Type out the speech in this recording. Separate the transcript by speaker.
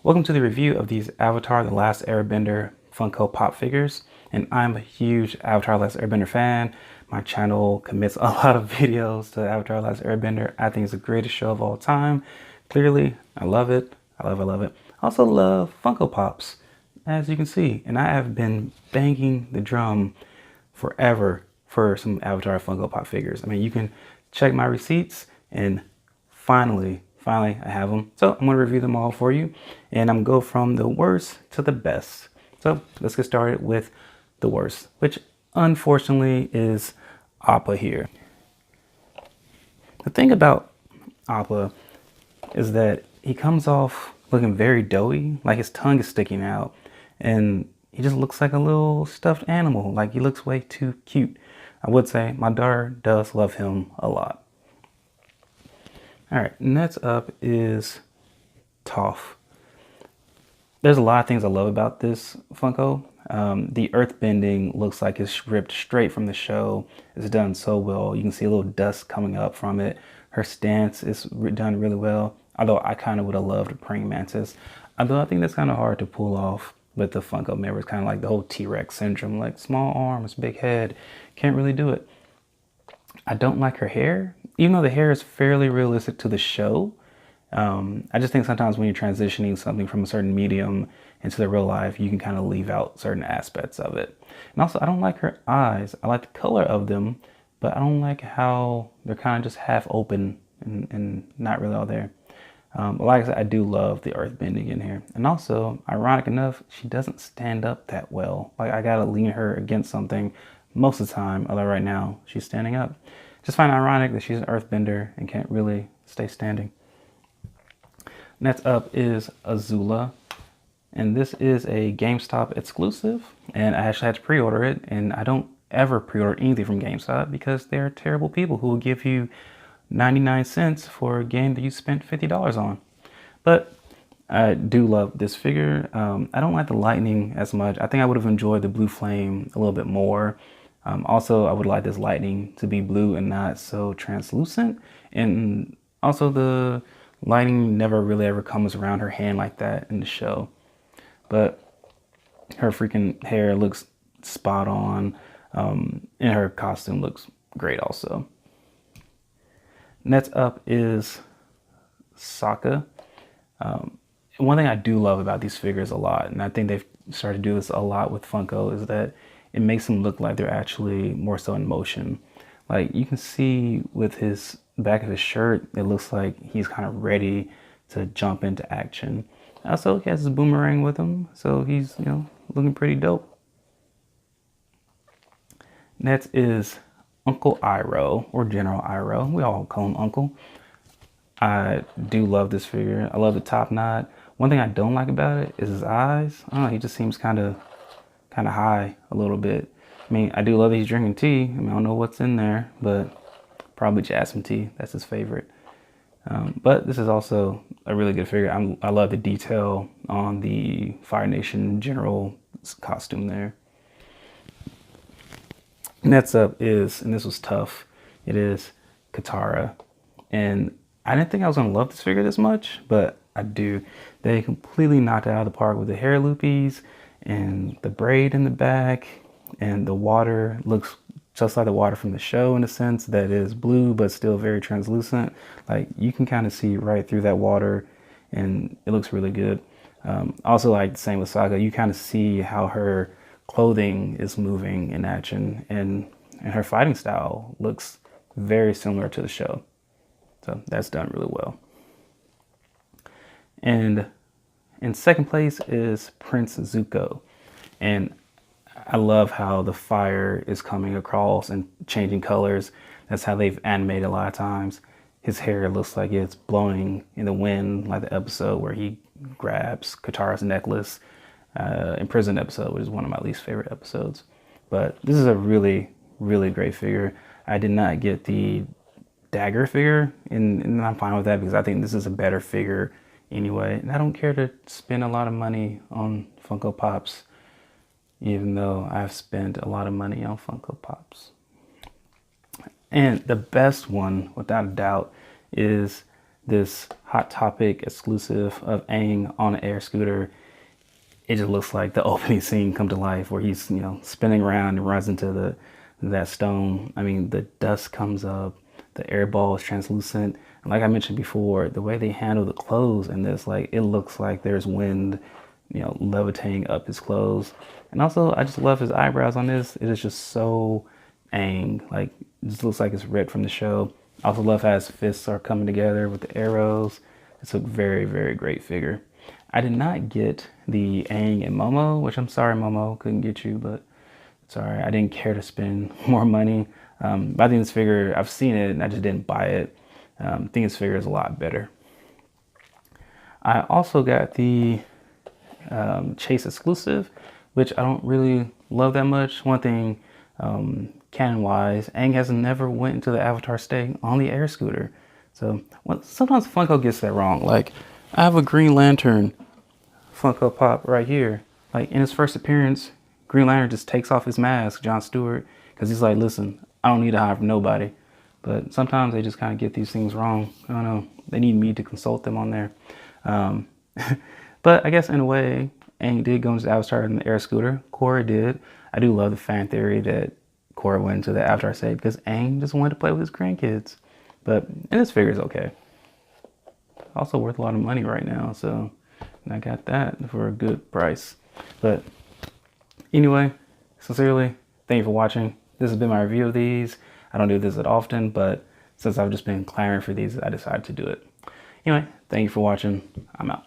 Speaker 1: Welcome to the review of these Avatar The Last Airbender Funko Pop figures. And I'm a huge Avatar The Last Airbender fan. My channel commits a lot of videos to Avatar The Last Airbender. I think it's the greatest show of all time. Clearly, I love it. I love it. I also love Funko Pops, as you can see. And I have been banging the drum forever for some Avatar Funko Pop figures. I mean, you can check my receipts and finally I have them. So I'm going to review them all for you, and I'm going to go from the worst to the best. So let's get started with the worst, which unfortunately is APPA here. The thing about APPA is that he comes off looking very doughy, like his tongue is sticking out, and he just looks like a little stuffed animal. Like, he looks way too cute. I would say my daughter does love him a lot. All right, next up is Toph. There's a lot of things I love about this Funko. The earthbending looks like it's ripped straight from the show. It's done so well. You can see a little dust coming up from it. Her stance is done really well. Although I kind of would have loved a praying mantis. Although I think that's kind of hard to pull off with the Funko members. Kind of like the whole T-Rex syndrome, like small arms, big head. Can't really do it. I don't like her hair, even though the hair is fairly realistic to the show. I just think sometimes when you're transitioning something from a certain medium into the real life, you can kind of leave out certain aspects of it. And also, I don't like her eyes. I like the color of them, but I don't like how they're kind of just half open and not really all there. But like I said, I do love the earthbending in here. And also, ironic enough, she doesn't stand up that well. Like, I gotta lean her against something most of the time, although right now she's standing up. Just find it ironic that she's an earthbender and can't really stay standing. Next up is Azula, and this is a GameStop exclusive, and I actually had to pre-order it, and I don't ever pre-order anything from GameStop because they're terrible people who will give you 99 cents for a game that you spent $50 on. But I do love this figure. I don't like the lightning as much. I think I would have enjoyed the blue flame a little bit more. Also, I would like this lightning to be blue and not so translucent. And also, the lighting never really ever comes around her hand like that in the show. But her freaking hair looks spot on, and her costume looks great also. Next up is Sokka. One thing I do love about these figures a lot, and I think they've started to do this a lot with Funko, is that it makes them look like they're actually more so in motion. Like, you can see with his back of his shirt, it looks like he's kind of ready to jump into action. Also, he has his boomerang with him, so he's, you know, looking pretty dope. Next is Uncle Iroh, or General Iroh. We all call him Uncle. I do love this figure. I love the top knot. One thing I don't like about it is his eyes. I don't know, he just seems kind of high a little bit. I mean, I do love that he's drinking tea. I mean, I don't know what's in there, but probably jasmine tea. That's his favorite. But this is also a really good figure. I love the detail on the Fire Nation General costume there. Next up is, and this was tough, it is Katara. And I didn't think I was going to love this figure this much, but I do. They completely knocked it out of the park with the hair loopies and the braid in the back, and the water looks just like the water from the show in a sense that is blue but still very translucent. Like, you can kind of see right through that water, and it looks really good. Also, like the same with Sokka, you kind of see how her clothing is moving in action, and her fighting style looks very similar to the show. So that's done really well. And in second place is Prince Zuko. And I love how the fire is coming across and changing colors. That's how they've animated a lot of times. His hair looks like it's blowing in the wind, like the episode where he grabs Katara's necklace, in prison episode, which is one of my least favorite episodes. But this is a really, really great figure. I did not get the dagger figure, and I'm fine with that because I think this is a better figure anyway. And I don't care to spend a lot of money on Funko Pops, even though I've spent a lot of money on Funko Pops. And the best one, without a doubt, is this Hot Topic exclusive of Aang on an air scooter. It just looks like the opening scene come to life where he's, you know, spinning around and runs into that stone. I mean, the dust comes up, the air ball is translucent. And like I mentioned before, the way they handle the clothes in this, like, it looks like there's wind, you know, levitating up his clothes. And also, I just love his eyebrows on this. It is just so Aang. Like, it just looks like it's ripped from the show. I also love how his fists are coming together with the arrows. It's a very, very great figure. I did not get the Aang and Momo, which I'm sorry, Momo, couldn't get you, but it's all right. I didn't care to spend more money. But I think this figure, I've seen it and I just didn't buy it. I think this figure is a lot better. I also got the Chase exclusive, which I don't really love that much. One thing, canon-wise, Aang has never went into the Avatar state on the air scooter. So sometimes Funko gets that wrong. Like, I have a Green Lantern Funko Pop right here. Like, in his first appearance, Green Lantern just takes off his mask, Jon Stewart, because he's like, listen, I don't need to hide from nobody. But sometimes they just kind of get these things wrong. I don't know. They need me to consult them on there. But I guess in a way, Aang did go into the Avatar in the air scooter. Korra did. I do love the fan theory that Korra went into the Avatar state because Aang just wanted to play with his grandkids. But, and this figure is okay. Also worth a lot of money right now, so I got that for a good price. But anyway, sincerely, thank you for watching. This has been my review of these. I don't do this that often, but since I've just been clamoring for these, I decided to do it. Anyway, thank you for watching. I'm out.